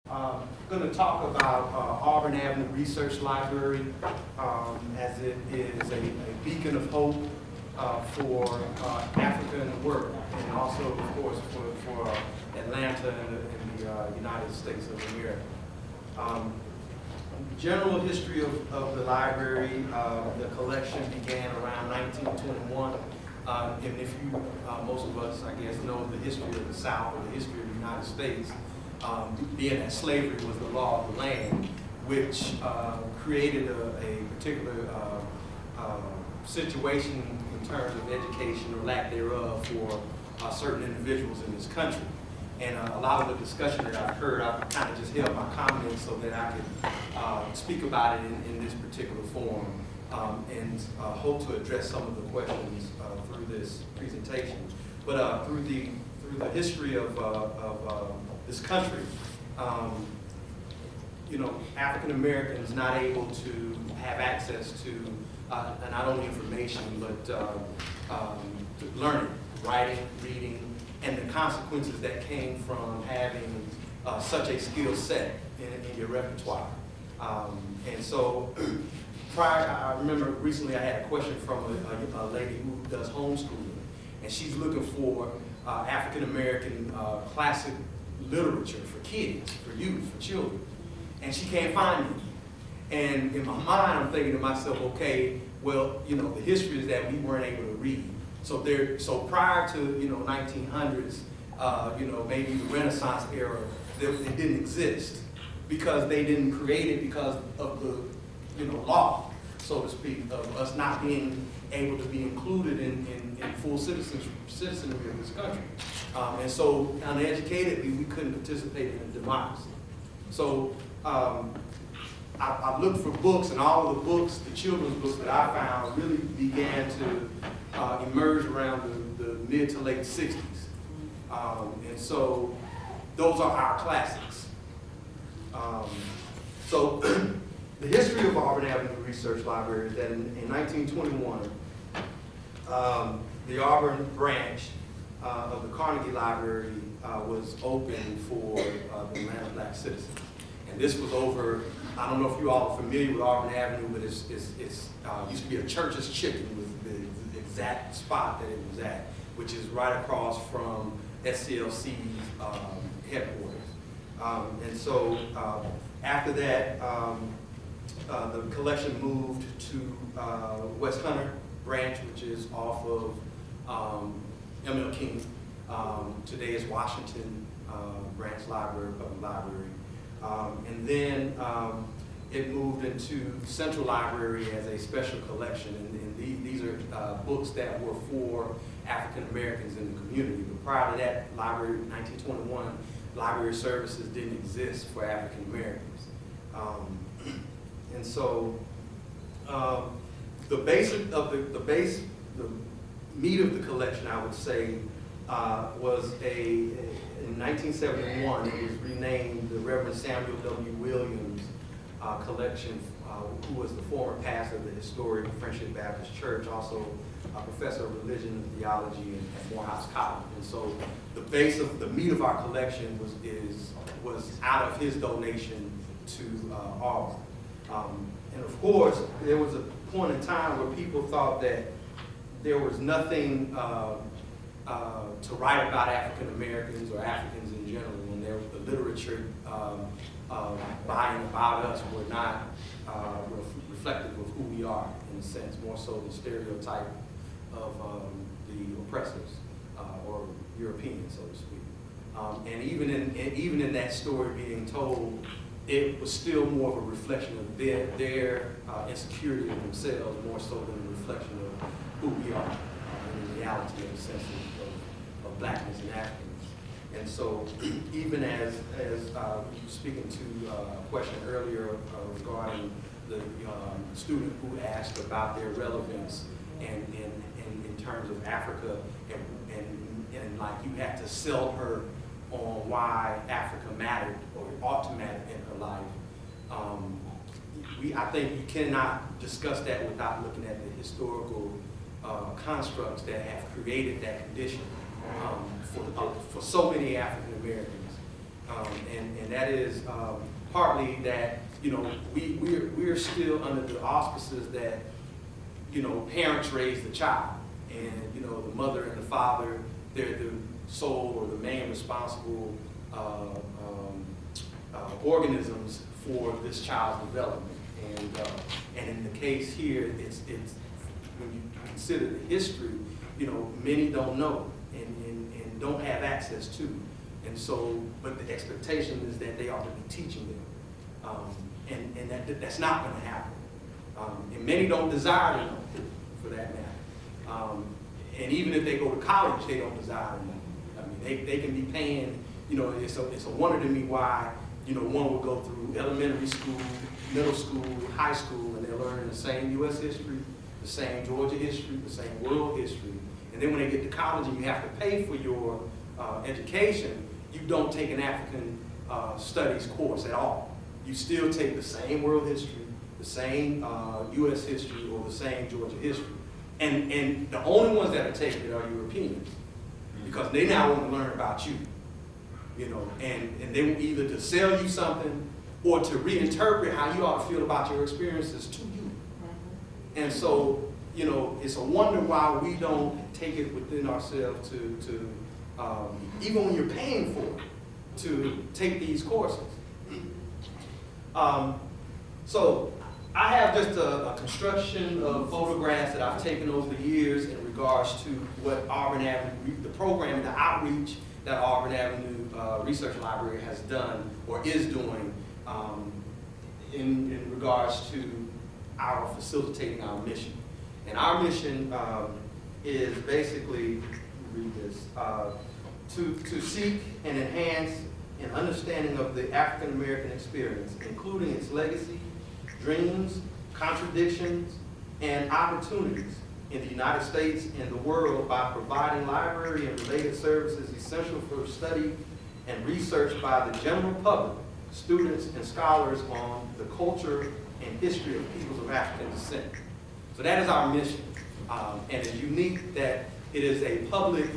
I'm going to talk about Auburn Avenue Research Library as it is a beacon of hope for Africa and the world, and also, of course, for Atlanta and the United States of America. General history of the library, the collection began around 1921. And if you, most of us, I guess, know the history of the South or the history of the United States, being that slavery was the law of the land, which created a particular situation in terms of education or lack thereof for certain individuals in this country. And a lot of the discussion that I've heard, I've kind of just held my comments so that I could speak about it in this particular forum, and hope to address some of the questions through this presentation. But through the history of this country, you know, African Americans not able to have access to not only information but learning, writing, reading, and the consequences that came from having such a skill set in your repertoire. And so, I remember recently I had a question from a lady who does homeschooling, and she's looking for African American classic literature for kids, for youth, for children, and she can't find any. And in my mind, I'm thinking to myself, okay, well, you know, the history is that we weren't able to read. So prior to, you know, 1900s, you know, maybe the Renaissance era, it didn't exist because they didn't create it because of the, you know, law, so to speak, of us not being able to be included in full citizenry of this country. And so uneducatedly, we couldn't participate in a democracy. So I looked for books, and all of the books, the children's books that I found really began to emerge around the mid to late 60s. And so those are our classics. So the history of Auburn Avenue Research Library is that in 1921, the Auburn branch of the Carnegie Library was open for the Atlanta black citizens. And this was over, I don't know if you all are familiar with Auburn Avenue, but it's used to be a Church's Chicken with the exact spot that it was at, which is right across from SCLC's headquarters. And so after that, the collection moved to West Hunter branch, which is off of M.L. King. Today is Washington Branch Library, Public Library. And then it moved into Central Library as a special collection. And these are books that were for African Americans in the community. But prior to that, library, 1921, library services didn't exist for African Americans. And so the meat of the collection, I would say, was in 1971, it was renamed the Reverend Samuel W. Williams collection, who was the former pastor of the historic Friendship Baptist Church, also a professor of religion and theology at Morehouse College. And so the meat of our collection was out of his donation to Auburn. And of course, there was a point in time where people thought that there was nothing to write about African Americans or Africans in general, and the literature by and about us were not reflective of who we are, in a sense, more so the stereotype of the oppressors or Europeans, so to speak. And even in that story being told, it was still more of a reflection of their insecurity of themselves, more so than a reflection of who we are in the reality of the sense of blackness and Africans. And so even as speaking to a question earlier regarding the student who asked about their relevance and in terms of Africa, and like you had to sell her on why Africa mattered or ought to matter in her life. I think you cannot discuss that without looking at the historical constructs that have created that condition for so many African Americans. And that is partly that, you know, we're still under the auspices that, you know, parents raise the child, and, you know, the mother and the father, they're the sole or the main responsible organisms for this child's development. And in the case here, it's when you consider the history, you know, many don't know and don't have access to. And so, but the expectation is that they ought to be teaching them. And that's not going to happen. And many don't desire to know, for that matter. And even if they go to college, they don't desire to know. I mean, they can be paying, you know, it's a wonder to me why, you know, one would go through elementary school, middle school, high school, and they're learning the same U.S. history, the same Georgia history, the same world history. And then when they get to college and you have to pay for your education, you don't take an African studies course at all. You still take the same world history, the same U.S. history, or the same Georgia history. And the only ones that are taking it are Europeans, because they now want to learn about you. You know, and they will either to sell you something or to reinterpret how you ought to feel about your experiences to you. And so, you know, it's a wonder why we don't take it within ourselves to even when you're paying for it, to take these courses. So I have just a construction of photographs that I've taken over the years in regards to what Auburn Avenue, the program, the outreach that Auburn Avenue Research Library has done or is doing in regards to our facilitating our mission. And our mission is basically, read this, to seek and enhance an understanding of the African American experience, including its legacy, dreams, contradictions, and opportunities in the United States and the world by providing library and related services essential for study and research by the general public, students and scholars on the culture and history of peoples of African descent. So that is our mission. And it's unique that it is a public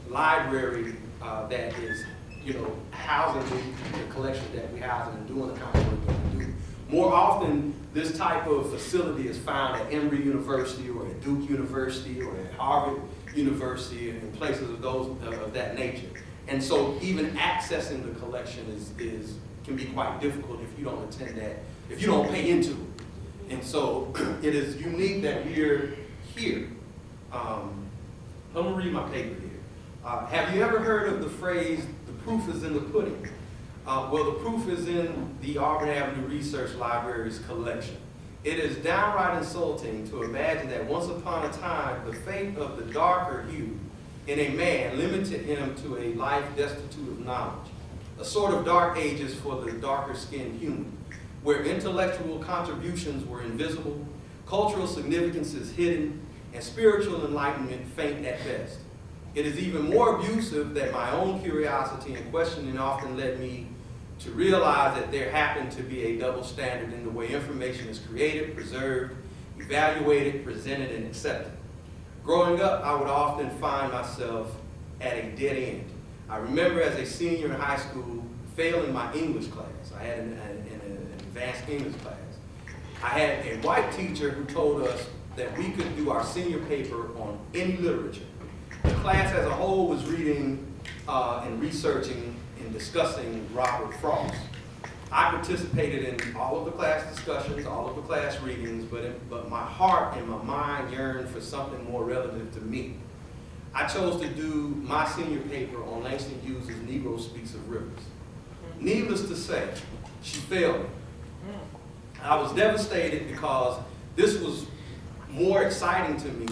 library that is, you know, housing the collection that we house and doing the kind of work that we do. More often, this type of facility is found at Emory University or at Duke University or at Harvard University and places of those of that nature. And so even accessing the collection can be quite difficult if you don't attend that, if you don't pay into it. And so it is unique that we're here. I'm gonna read my paper here. Have you ever heard of the phrase, the proof is in the pudding? Well, the proof is in the Auburn Avenue Research Library's collection. It is downright insulting to imagine that once upon a time, the fate of the darker hue in a man limited him to a life destitute of knowledge, a sort of dark ages for the darker-skinned human, where intellectual contributions were invisible, cultural significance is hidden, and spiritual enlightenment faint at best. It is even more abusive that my own curiosity and questioning often led me to realize that there happened to be a double standard in the way information is created, preserved, evaluated, presented, and accepted. Growing up, I would often find myself at a dead end. I remember as a senior in high school, failing my English class. I had an advanced English class. I had a white teacher who told us that we could do our senior paper on any literature. The class as a whole was reading and researching and discussing Robert Frost. I participated in all of the class discussions, all of the class readings, but my heart and my mind yearned for something more relative to me. I chose to do my senior paper on Langston Hughes' Negro Speaks of Rivers. Needless to say, she failed me. I was devastated because this was more exciting to me,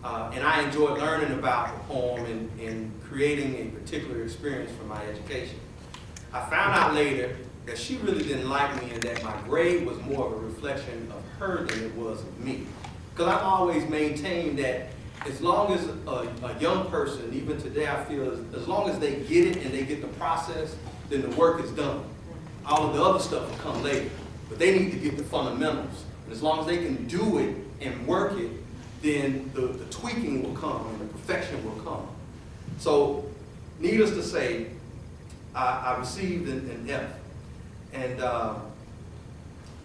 and I enjoyed learning about the poem and creating a particular experience for my education. I found out later that she really didn't like me and that my grade was more of a reflection of her than it was of me. Because I've always maintained that as long as a young person, even today I feel, as long as they get it and they get the process, then the work is done. All of the other stuff will come later. But they need to get the fundamentals. And as long as they can do it and work it, then the tweaking will come and the perfection will come. So, needless to say, I received an F. And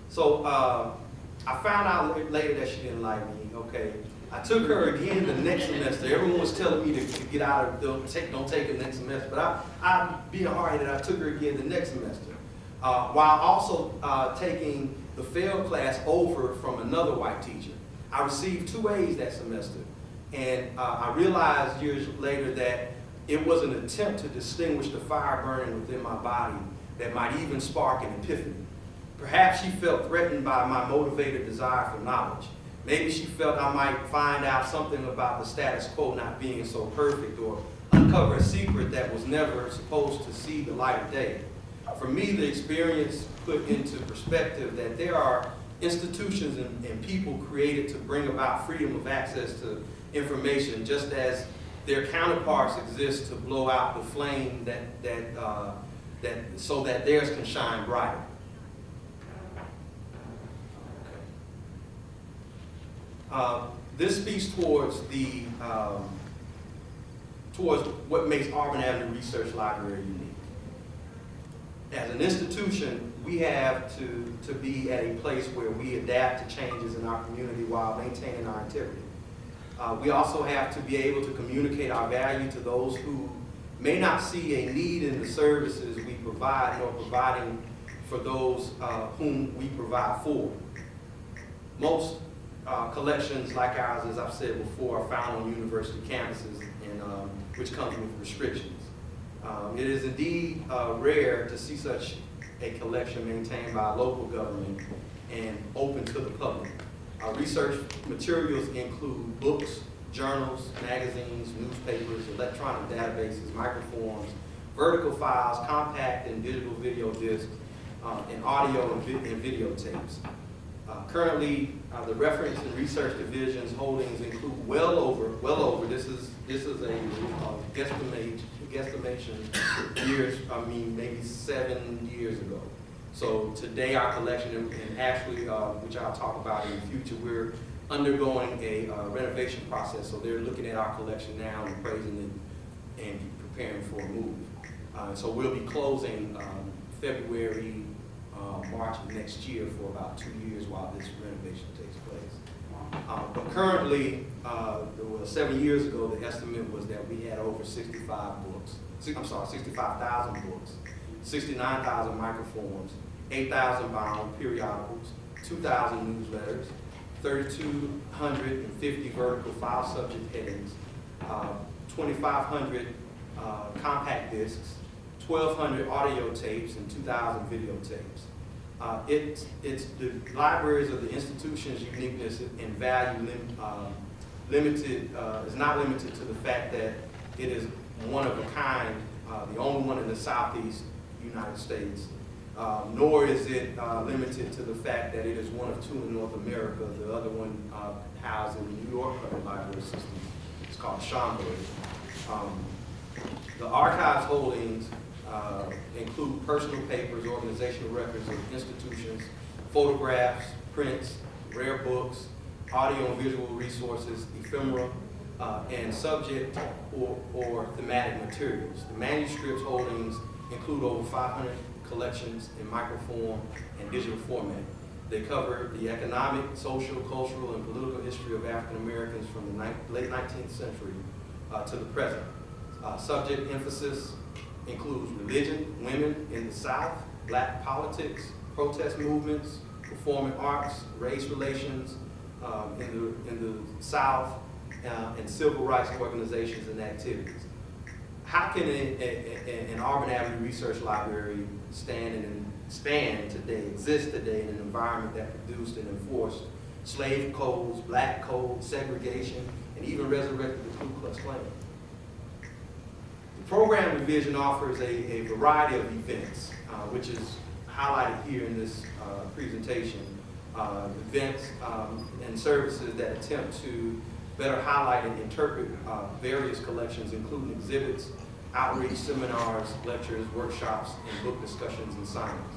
so I found out later that she didn't like me, okay. I took her again the next semester. Everyone was telling me to get out of, don't take it next semester. But I being hard-headed, I took her again the next semester. While also taking the failed class over from another white teacher. I received 2 A's that semester. And I realized years later that it was an attempt to distinguish the fire burning within my body that might even spark an epiphany. Perhaps she felt threatened by my motivated desire for knowledge. Maybe she felt I might find out something about the status quo not being so perfect, or uncover a secret that was never supposed to see the light of day. For me, the experience put into perspective that there are institutions and people created to bring about freedom of access to information, just as their counterparts exist to blow out the flame so that theirs can shine brighter. This speaks towards towards what makes Auburn Avenue Research Library unique. As an institution, we have to be at a place where we adapt to changes in our community while maintaining our integrity. We also have to be able to communicate our value to those who may not see a need in the services we provide, nor providing for those whom we provide for. Most collections like ours, as I've said before, are found on university campuses, and which comes with restrictions. It is indeed rare to see such a collection maintained by a local government and open to the public. Research materials include books, journals, magazines, newspapers, electronic databases, microforms, vertical files, compact and digital video discs, and audio and video tapes. Currently, the reference and research division's holdings include well over. This is a guesstimation years. Maybe 7 years ago. So today, our collection, and actually, which I'll talk about in the future, we're undergoing a renovation process. So they're looking at our collection now and appraising it and preparing for a move. So we'll be closing February, March of next year for about 2 years while this renovation takes place. But currently, 7 years ago, the estimate was that we had over 65,000 books, 69,000 microforms, 8,000 bound periodicals, 2,000 newsletters, 3,250 vertical file subject headings, 2,500 compact discs, 1,200 audio tapes, and 2,000 video tapes. It's the libraries of the institution's uniqueness and value is not limited to the fact that it is one of a kind, the only one in the Southeast United States, nor is it limited to the fact that it is one of 2 in North America. The other one housed in the New York Public Library System. It's called Schomburg. The archives holdings include personal papers, organizational records of institutions, photographs, prints, rare books, audio and visual resources, ephemera, and subject or thematic materials. The manuscripts holdings include over 500 collections in microform and digital format. They cover the economic, social, cultural, and political history of African Americans from the late 19th century to the present. Subject emphasis includes religion, women in the South, black politics, protest movements, performing arts, race relations in the South, and civil rights organizations and activities. How can an Auburn Avenue Research Library exist today in an environment that produced and enforced slave codes, black codes, segregation, and even resurrected the Ku Klux Klan? The program division offers a variety of events, which is highlighted here in this presentation. Events and services that attempt to better highlight and interpret various collections, including exhibits, outreach, seminars, lectures, workshops, and book discussions and signings.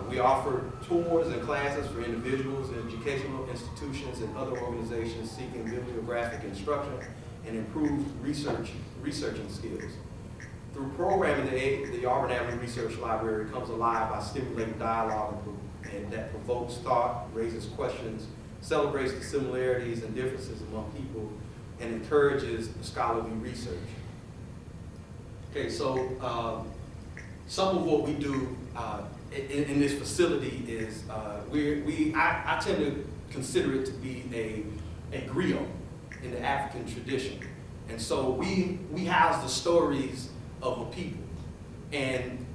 We offer tours and classes for individuals, educational institutions, and other organizations seeking bibliographic instruction and improved researching skills. through programming, the Auburn Avenue Research Library comes alive by stimulating dialogue and that provokes thought, raises questions, celebrates the similarities and differences among people, and encourages scholarly research. Okay, so some of what we do in this facility is I tend to consider it to be a griot in the African tradition. And so we house the stories of a people and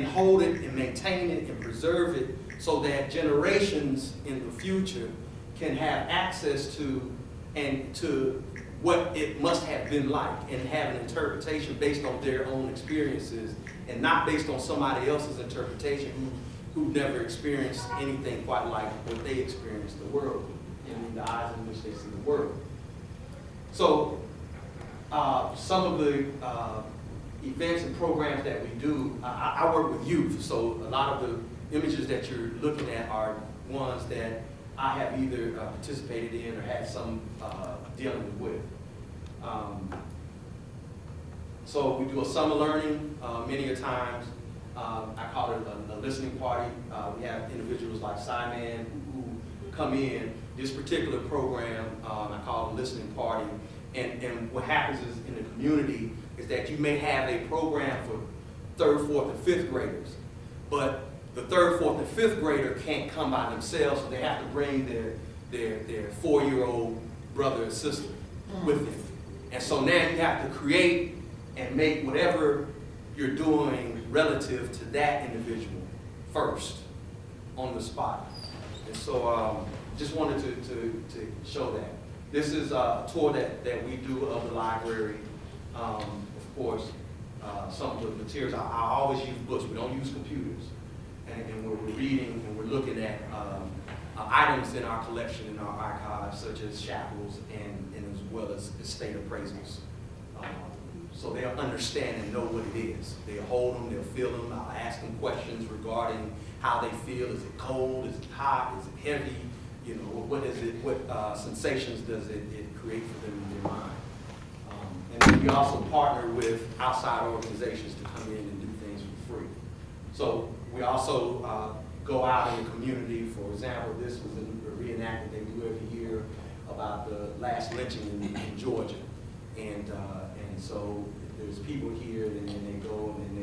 hold it and maintain it and preserve it so that generations in the future can have access to what it must have been like and have an interpretation based on their own experiences and not based on somebody else's interpretation who never experienced anything quite like what they experienced the world in the eyes in which they see the world. So some of the events and programs that we do, I work with youth, so a lot of the images that you're looking at are ones that I have either participated in or had some dealing with. So we do a summer learning many a times. I call it a listening party. We have individuals like Simon who come in. This particular program I call a listening party. And what happens is in the community is that you may have a program for 3rd, 4th, and 5th graders, but the 3rd, 4th, and 5th grader can't come by themselves, so they have to bring their 4-year-old brother or sister with them. And so now you have to create and make whatever you're doing relative to that individual first on the spot. And so just wanted to show that. This is a tour that we do of the library. Of course, some of the materials, I always use books. We don't use computers. And we're reading and we're looking at items in our collection, in our archives, such as shackles and as well as estate appraisals. So they'll understand and know what it is. They'll hold them, they'll feel them. I'll ask them questions regarding how they feel. Is it cold? Is it hot? Is it heavy? You know, what is it? What sensations does it create for them in their mind? And then we also partner with outside organizations to come in and do things for free. So we also go out in the community. For example, this was a reenactment they do every year about the last lynching in Georgia. And so there's people here, and then they go and then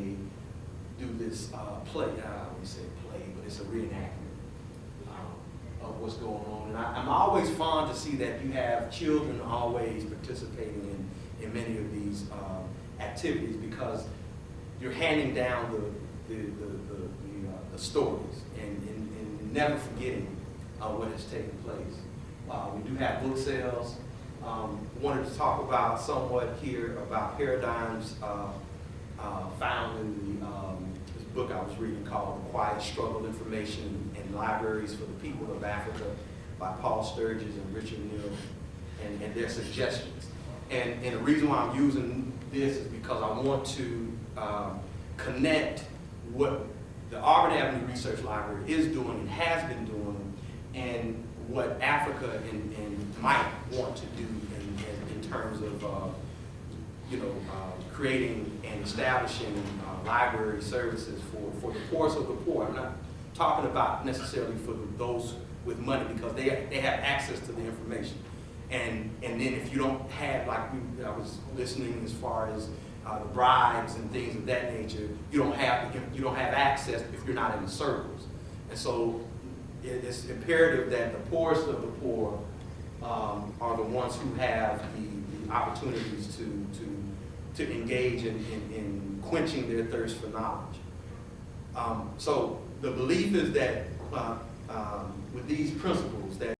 they do this play. I wouldn't say play, but it's a reenactment of what's going on. And I'm always fond to see that you have children always participating in many of these activities, because you're handing down the stories and never forgetting what has taken place. We do have book sales. Wanted to talk about somewhat here about paradigms found in this book I was reading called The Quiet Struggle, Information in Libraries for the People of Africa by Paul Sturges and Richard Neal, and their suggestions. And the reason why I'm using this is because I want to connect what the Auburn Avenue Research Library is doing and has been doing, and what Africa and might want to do in terms of creating and establishing library services for the poorest of the poor. I'm not talking about necessarily for those with money, because they have access to the information. And then if you don't have, like I was listening as far as the bribes and things of that nature, you don't have access if you're not in the circles. And so it's imperative that the poorest of the poor are the ones who have the opportunities to engage in quenching their thirst for knowledge. So the belief is that with these principles that